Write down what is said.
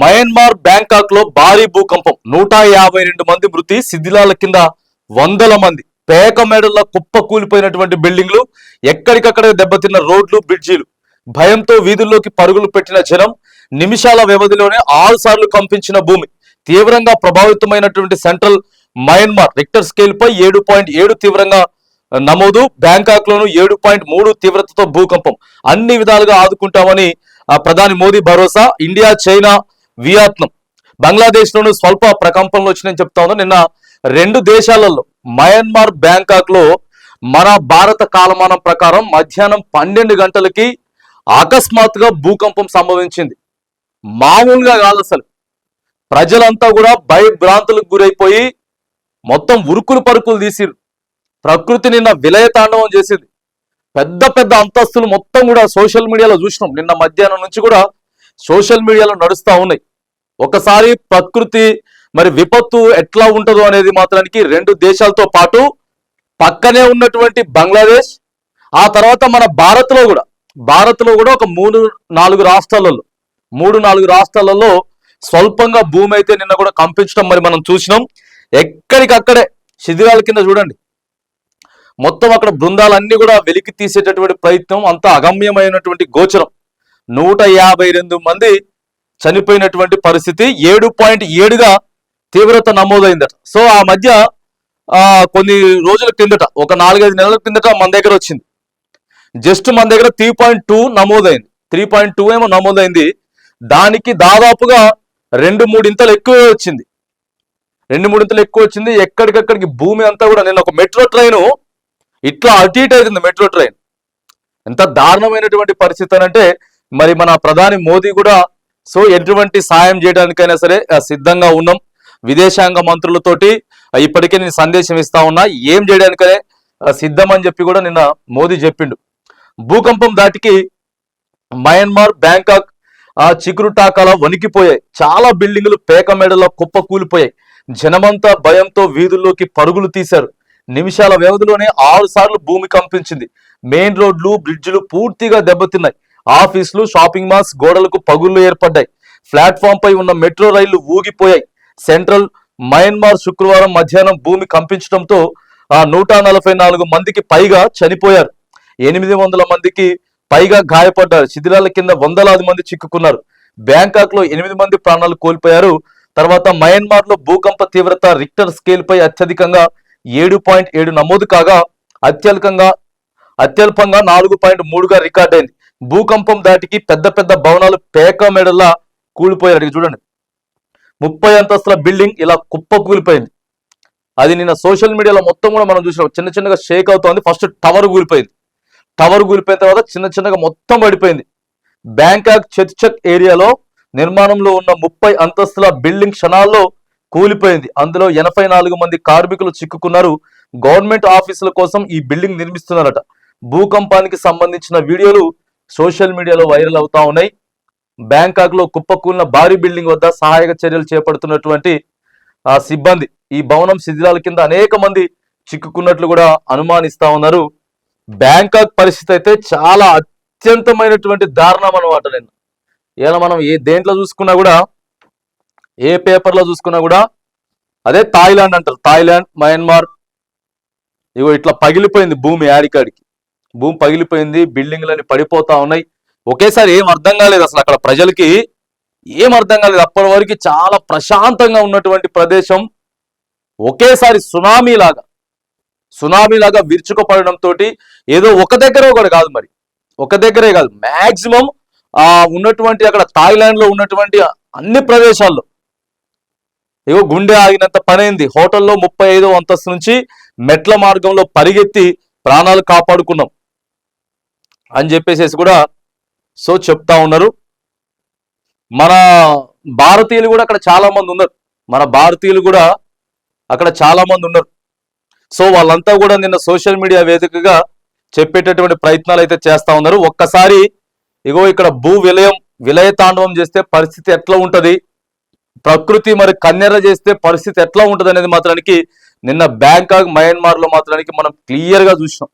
Myanmar Bangkok లో భారీ భూకంపం 152 మంది మృతి, శిథిలాల కింద వందల మంది, పేక మేడల్లో కుప్ప కూలిపోయినటువంటి బిల్డింగ్లు, ఎక్కడికక్కడ దెబ్బతిన్న రోడ్లు, బ్రిడ్జీలు, భయంతో వీధుల్లోకి పరుగులు పెట్టిన జనం, నిమిషాల వ్యవధిలోనే 6 సార్లు కంపించిన భూమి, తీవ్రంగా ప్రభావితమైనటువంటి సెంట్రల్ మయన్మార్ రిక్టర్ స్కేల్ పై 7.7 తీవ్రంగా నమోదు, బ్యాంకాక్ లోను 7.3 తీవ్రతతో భూకంపం, అన్ని విధాలుగా ఆదుకుంటామని ప్రధాని మోదీ భరోసా. ఇండియా, చైనా, వియత్నాం, బంగ్లాదేశ్ లోను స్వల్ప ప్రకంపనలు వచ్చినాయని చెప్తా ఉన్నా. నిన్న 2 దేశాలలో మయన్మార్ బ్యాంకాక్ లో మన భారత కాలమానం ప్రకారం మధ్యాహ్నం 12 గంటలకి అకస్మాత్తుగా భూకంపం సంభవించింది. మామూలుగా కాదు, అసలు ప్రజలంతా కూడా భయభ్రాంతులకు గురైపోయి మొత్తం ఉరుకులు పరుకులు తీసిరు. ప్రకృతి నిన్న విలయతాండవం చేసింది. పెద్ద పెద్ద అంతస్తులు మొత్తం కూడా సోషల్ మీడియాలో చూసినాం. నిన్న మధ్యాహ్నం నుంచి కూడా సోషల్ మీడియాలో నడుస్తూ ఉన్నాయి. ఒకసారి ప్రకృతి మరి విపత్తు ఎట్లా ఉంటుందో అనేది మాత్రానికి 2 దేశాలతో పాటు పక్కనే ఉన్నటువంటి బంగ్లాదేశ్, ఆ తర్వాత మన భారత్లో కూడా ఒక 3-4 రాష్ట్రాలలో స్వల్పంగా భూమి అయితే నిన్న కూడా కంపించడం మరి మనం చూసినాం. ఎక్కడికక్కడే శిథిలాల కింద చూడండి, మొత్తం అక్కడ బృందాలన్నీ కూడా వెలికి తీసేటటువంటి ప్రయత్నం, అంతా అగమ్యమైనటువంటి గోచరం. 152 మంది చనిపోయినటువంటి పరిస్థితి, 7.7గా తీవ్రత నమోదైందట. సో ఆ మధ్య కొన్ని రోజుల కిందట, ఒక 4-5 నెలల కిందట మన దగ్గర వచ్చింది. జస్ట్ మన దగ్గర 3.2 నమోదైంది. 3.2 ఏమో నమోదైంది. దానికి దాదాపుగా 2-3 ఇంతలు ఎక్కువ వచ్చింది. 2-3 ఇంతలు ఎక్కువ వచ్చింది. ఎక్కడికక్కడికి భూమి అంతా కూడా, నిన్న ఒక మెట్రో ట్రైన్ ఇట్లా అటు ఇటు అవుతుంది. మెట్రో ట్రైన్ ఎంత దారుణమైనటువంటి పరిస్థితి అంటే, మరి మన ప్రధాని మోదీ కూడా సో ఎటువంటి సాయం చేయడానికైనా సరే సిద్ధంగా ఉన్నాం. విదేశాంగ మంత్రులతోటి ఇప్పటికే నేను సందేశం ఇస్తా ఉన్నా, ఏం చేయడానికనే సిద్ధం అని చెప్పి కూడా నిన్న మోదీ చెప్పిండు. భూకంపం దాటికి మయన్మార్ బ్యాంకాక్ చికురుటాకాల వణికిపోయాయి. చాలా బిల్డింగులు పేక మేడలో కుప్ప కూలిపోయాయి. జనమంతా భయంతో వీధుల్లోకి పరుగులు తీశారు. నిమిషాల వ్యవధిలోనే 6 సార్లు భూమి కంపించింది. మెయిన్ రోడ్లు, బ్రిడ్జిలు పూర్తిగా దెబ్బతిన్నాయి. ఆఫీసులు, షాపింగ్ మాల్స్ గోడలకు పగుళ్లు ఏర్పడ్డాయి. ప్లాట్ఫామ్ పై ఉన్న మెట్రో రైళ్లు ఊగిపోయాయి. సెంట్రల్ మయన్మార్ శుక్రవారం మధ్యాహ్నం భూమి కంపించడంతో 144 మందికి పైగా చనిపోయారు. 800 మందికి పైగా గాయపడ్డారు. శిథిలాల కింద వందలాది మంది చిక్కుకున్నారు. బ్యాంకాక్ లో 8 మంది ప్రాణాలు కోల్పోయారు. తర్వాత మయన్మార్ లో భూకంప తీవ్రత రిక్టర్ స్కేల్ పై అత్యధికంగా 7.7 నమోదు కాగా అత్యల్పంగా 4.3గా రికార్డైంది. భూకంపం దాటికి పెద్ద పెద్ద భవనాలు పేక మేడల్లా కూలిపోయారు. చూడండి, 30 అంతస్తుల బిల్డింగ్ ఇలా కుప్ప కూలిపోయింది. అది నిన్న సోషల్ మీడియాలో మొత్తం కూడా మనం చూసినాం. చిన్న చిన్నగా షేక్ అవుతోంది. ఫస్ట్ టవర్ కూలిపోయింది. టవర్ కూలిపోయిన తర్వాత చిన్న చిన్నగా మొత్తం పడిపోయింది. బ్యాంకాక్ చర్చక్ ఏరియాలో నిర్మాణంలో ఉన్న 30 అంతస్తుల బిల్డింగ్ క్షణాల్లో కూలిపోయింది. అందులో 84 మంది కార్మికులు చిక్కుకున్నారు. గవర్నమెంట్ ఆఫీసుల కోసం ఈ బిల్డింగ్ నిర్మిస్తున్నారట. భూకంపానికి సంబంధించిన వీడియోలు సోషల్ మీడియాలో వైరల్ అవుతా ఉన్నాయి. బ్యాంకాక్ లో కుప్పకూలిన భారీ బిల్డింగ్ వద్ద సహాయక చర్యలు చేపడుతున్నటువంటి సిబ్బంది ఈ భవనం శిథిలాల కింద అనేక మంది చిక్కుకున్నట్లు కూడా అనుమానిస్తా ఉన్నారు. బ్యాంకాక్ పరిస్థితి అయితే చాలా అత్యంతమైనటువంటి దారుణం అనమాట. నేను ఇలా మనం దేంట్లో చూసుకున్నా కూడా, ఏ పేపర్లో చూసుకున్నా కూడా అదే థాయిలాండ్ అంటారు. థాయిలాండ్, మయన్మార్, ఇగో ఇట్లా పగిలిపోయింది భూమి. ఆడికాడికి భూమి పగిలిపోయింది. బిల్డింగ్లని పడిపోతా ఉన్నాయి. ఒకేసారి ఏం అర్థం కాలేదు అసలు. అక్కడ ప్రజలకి ఏం అర్థం కాలేదు. అప్పటి వరకు చాలా ప్రశాంతంగా ఉన్నటువంటి ప్రదేశం ఒకేసారి సునామీ లాగా విరుచుకుపడడంతో ఏదో ఒక దగ్గర కూడా కాదు, మరి ఒక దగ్గరే కాదు, మాక్సిమం ఉన్నటువంటి అక్కడ థాయిలాండ్ లో ఉన్నటువంటి అన్ని ప్రదేశాల్లో ఏవో గుండె ఆగినంత పనైంది. హోటల్లో 35వ అంతస్తు నుంచి మెట్ల మార్గంలో పరిగెత్తి ప్రాణాలు కాపాడుకున్నాం అని చెప్పేసి కూడా సో చెప్తా ఉన్నారు. మన భారతీయులు కూడా అక్కడ చాలా మంది ఉన్నారు. సో వాళ్ళంతా కూడా నిన్న సోషల్ మీడియా వేదికగా చెప్పేటటువంటి ప్రయత్నాలు అయితే చేస్తా ఉన్నారు. ఒక్కసారి ఇగో ఇక్కడ విలయతాండవం చేస్తే పరిస్థితి ఎట్లా ఉంటది, ప్రకృతి మరి కన్నెర చేస్తే పరిస్థితి ఎట్లా ఉంటది అనేది మాత్రానికి నిన్న బ్యాంకాక్, మయన్మార్ లో మాత్రానికి మనం క్లియర్ గా చూసినాం.